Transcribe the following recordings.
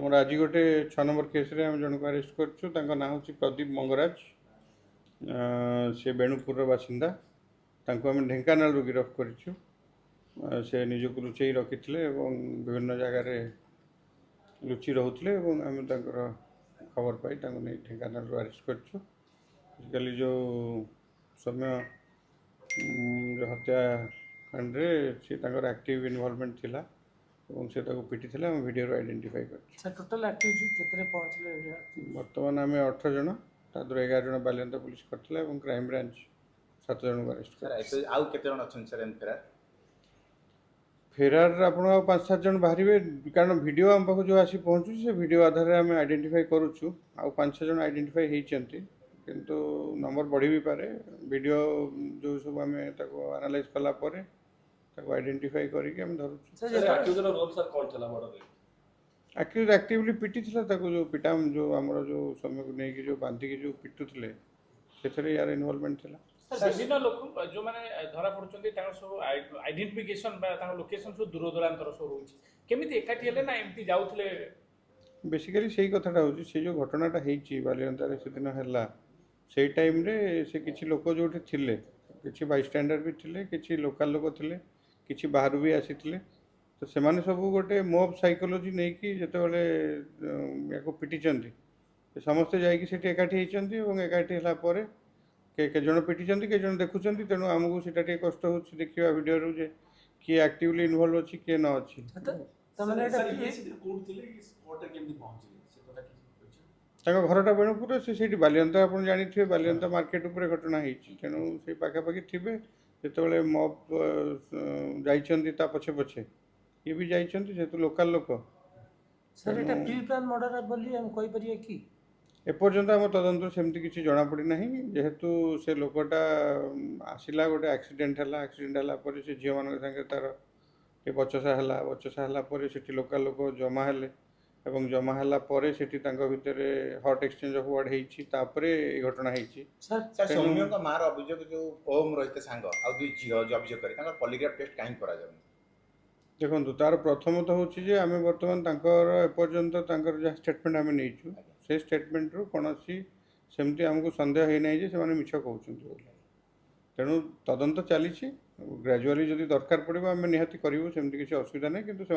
आमर आज गोटे 6 नंबर केस रे हम जन को अरेस्ट करछु तांका नाम होची प्रदीप मंगराज से बेणुपुर बासिंदा तांको हम ढेंकानाल रू गिरफ्त करछु से निजको लुचेई रखिथिले एवं विभिन्न जगह लुचि रोते आम खबर पाई नहीं ढेंकानाल अरेस्ट करछु आजिकल जो सौम्य जो हत्याकांड सी एक्टिव इनवॉल्वमेंट थिला से पिटी थिला वीडियो आइडेंटिफाई कर टोटल एक्टिविटी केतरे पहुंचले वर्तमान आम 18 जन तादर 11 जन बालियंता पुलिस करथिला क्राइम ब्रांच 7 जन को अरेस्ट सर आउ केते जन अछन सर फेरार फेरार आपण 5-7 जन बाहरिवे कारण वीडियो आम पाखु जो आसी पहुंचु से वीडियो आधार आम आइडेंटिफाई करूछु आउ 5-6 जन आइडेंटिफाई हेचंती किंतु नंबर बढ़ी भी पारे वीडियो जो सब आम एनालाइज कला परे ताको आइडेंटिफाई करके हम धरुछु सर एक्यूज रो रोल सर कोन थला मर्डर रे एक्यूज एक्टिवली पिटी थिला ताको जो पिटाम जो हमरो जो समय को नै कि जो बांधी के जो पिटुथिले सेथरे यार इन्वॉल्वमेंट थिला सर विभिन्न लोक जो माने धरा पड़ुचंदी ताको सब आइडेंटिफिकेशन बा ताको लोकेशन सब दूर दूरांतर सब होउची केमिति एकाठी हेले ना एमती जाउथले बेसिकली सेही कथाटा होची से जो घटनाटा हेची बालियंतारे से दिन हला सेही टाइम रे से किछि लोक जोठी थिले किछि बाइस्टैंडर भी थिले किछि लोकल लोक थिले किछि बाहर भी आसीथिले तो सेमाने सब गोटे मोब साइकोलॉजी नहीं कि जेते बेले याको पिटिचंती समस्ते जाइकी सेठी एकाठी हेचंती एवं एकाठी हला परे के जन पिटिचंती के जन देखुचंती तेणु आमको सेटा टे कष्ट होछि देखिबा वीडियो रो जे कि एक्टिवली इन्वॉल्व अछि के न अछि तमने सर ये कोड थिले कि कोर्ट केमि पहुंचले से कथा कि ताको घरटा बेणुपुर से सेठी बालियंता आपण जानि थिबे बालियंता मार्केट ऊपर घटना हेछि तेणु से पाखा पाखी थिबे जेतेबेले मॉब जाइचंती ता पछे पछे ये भी जाइचंती जेतु लोकल लोक सर एटा प्री प्लान मर्डर बोली हम कहि परिए कि एपर्यंत आम तदंतर सेमती किसी जना पड़ी नहीं जेहेतु से लोकटा आसिला गोटे एक्सीडेंट है पर से झील मान संगे तार बचसा है से लोकल लोक जमा हेले एवं जमा है पर से भितर हट एक्सचेंज ऑफ वर्ड होती घटना होती सर सौम्य का मार अभियोग जो ओम रहित सांग आ दुई झील जो अभियोग करे पॉलीग्राफ टेस्ट काहे करा जाउनी देखो तार प्रथमतः हूँ आम बर्तमान एपर्यंत जहाँ स्टेटमेंट आम नहीं से स्टेटमेंट रू कौन सेमती आमको सन्देह होना से मिछ कहते तेणु तदंत चली ग्रेजुआली जदि दरकार पड़ो आम निहाती करूँ सेमती किसी असुविधा नहीं किंतु से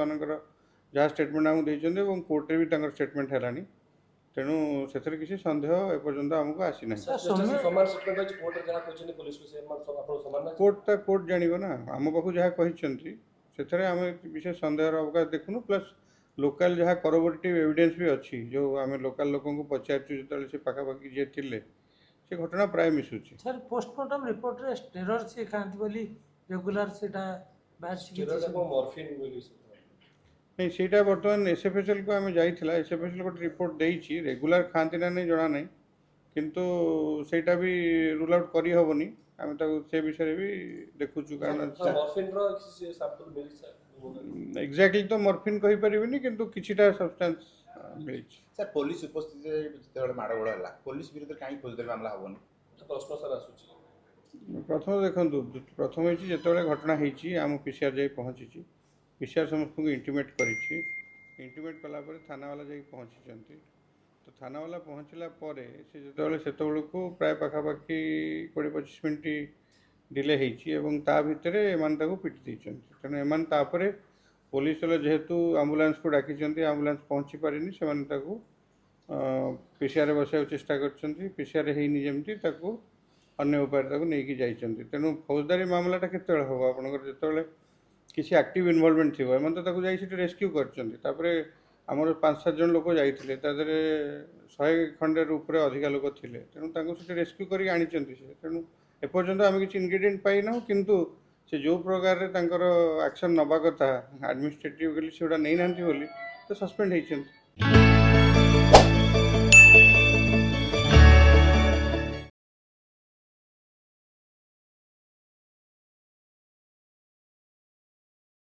जहाँ स्टेटमेंट आमको देते कोर्टे भी स्टेटमेंट है तेणु से किसी सन्देह एपर्यंत आमको आसी ना कोर्ट जान ना आम पाक जहाँ कही से आम विशेष सन्देह अवकाश देखुनु प्लस लोकल जहाँ करोबोरेटिव एविडेंस भी अच्छी जो आम लोकल लोक पचारू जो से पाखापाखि जी थे से घटना प्राय मिसुची सर पोस्टमार्टम रिपोर्ट रे स्टेरॉइड से खांती बोली रेगुलर सेटा बैच नहीं सेटा बर्तमान एसएफएसएल को आम जाइथिला एसएफएसएल गोटे रिपोर्ट देइछि रेगुलर खांती ना नहीं जना नहीं किंतु सेटा भी रूल आउट करी हबनी आम से विषय भी देखुचु कारण एक्जाक्टली तो मॉर्फिन कहि परिबिनी किंतु किछिटा सब्सटेंस मिली सर पुलिस उपस्थित जेतेबेले माडगोळ हला पुलिस विरुद्ध काई खोजदेल मामला हबनी तो प्रश्न सर आसुची प्रथम देखंतु प्रथम होइछि जेतेबेले घटना हेछि आम पीसीआर जाई पहुंचीछि पीसीआर समस्त को इंटिमेट करिछि इंटिमेट कला परे थाना वाला जाई पहुंचीचंती तो थाना वाला पहुंचला परे से जेतेबेले सेतेबेले को प्राय पाखापाखि 20-25 मिनिट डिले होती एवं ता भितर एमान ताको पिटी देइचंती तेणु एमान तापरे पुलिस वाले जेहेतु आम्बुलांस को डाकिचंती आम्बुलांस पहुँची पारिनी सेमान ताको पीसीआर बसाइବାକୁ चेष्टा करछंती पीसीआर हेइनी जेमती ताको अन्य उपाय ताको नेकी जाइचंती तेणु फौजदारी मामलाटा केतेबेले हबो आपनकर जेतेबेले किसी एक्टिव इनवॉल्वमेंट थिबो एमान तो ताको जाई सिटी रेस्क्यू करछंती तापरे आमर 5-7 जन लोक जाइथिले तादरे 100 खंडे ऊपर अधिक लोक थिले तेणु ताको सिटी रेस्क्यू करी आनिचंती से तेणु एपर्यंत आम किसी इनग्रेडिएंट पाई ना किंतु से जो प्रकार एक्शन नवा कथा एडमिनिस्ट्रेटिव से नहीं ना तो सस्पेंड होती